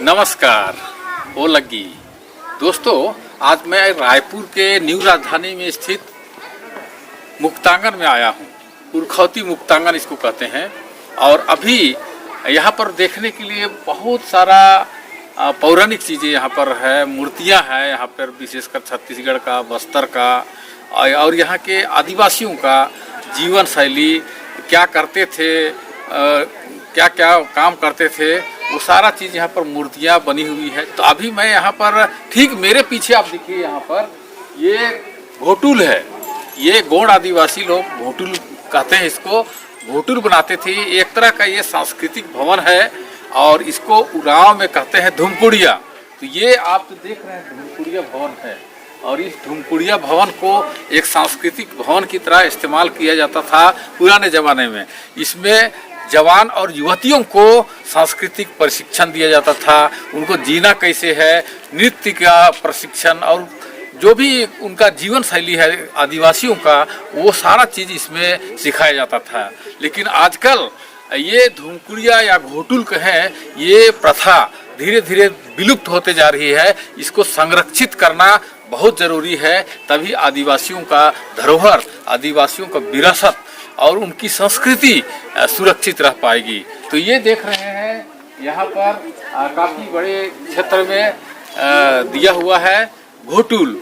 नमस्कार। ओ लगी दोस्तों, आज मैं रायपुर के न्यू राजधानी में स्थित मुक्तांगन में आया हूँ। पुरखौती मुक्तांगन इसको कहते हैं। और अभी यहाँ पर देखने के लिए बहुत सारा पौराणिक चीज़ें यहाँ पर है, मूर्तियाँ हैं यहाँ पर, विशेषकर छत्तीसगढ़ का, बस्तर का और यहाँ के आदिवासियों का जीवन शैली, क्या करते थे, क्या क्या काम करते थे, वो सारा चीज़ यहाँ पर मूर्तियाँ बनी हुई है। तो अभी मैं यहाँ पर, ठीक मेरे पीछे आप देखिए, यहाँ पर ये घोटुल है। ये गोंड आदिवासी लोग घोटुल कहते हैं इसको, घोटुल बनाते थे। एक तरह का ये सांस्कृतिक भवन है और इसको उरांव में कहते हैं धुमकुड़िया। तो ये आप जो देख रहे हैं धुमकुड़िया भवन है, और इस धुमकुड़िया भवन को एक सांस्कृतिक भवन की तरह इस्तेमाल किया जाता था पुराने ज़माने में। इसमें जवान और युवतियों को सांस्कृतिक प्रशिक्षण दिया जाता था, उनको जीना कैसे है, नृत्य का प्रशिक्षण, और जो भी उनका जीवन शैली है आदिवासियों का, वो सारा चीज़ इसमें सिखाया जाता था। लेकिन आजकल ये धुमकुड़िया या घोटुल कहें, ये प्रथा धीरे धीरे विलुप्त होते जा रही है। इसको संरक्षित करना बहुत ज़रूरी है, तभी आदिवासियों का धरोहर, आदिवासियों का विरासत और उनकी संस्कृति सुरक्षित रह पाएगी। तो ये देख रहे हैं यहाँ पर काफ़ी बड़े क्षेत्र में दिया हुआ है घोटुल।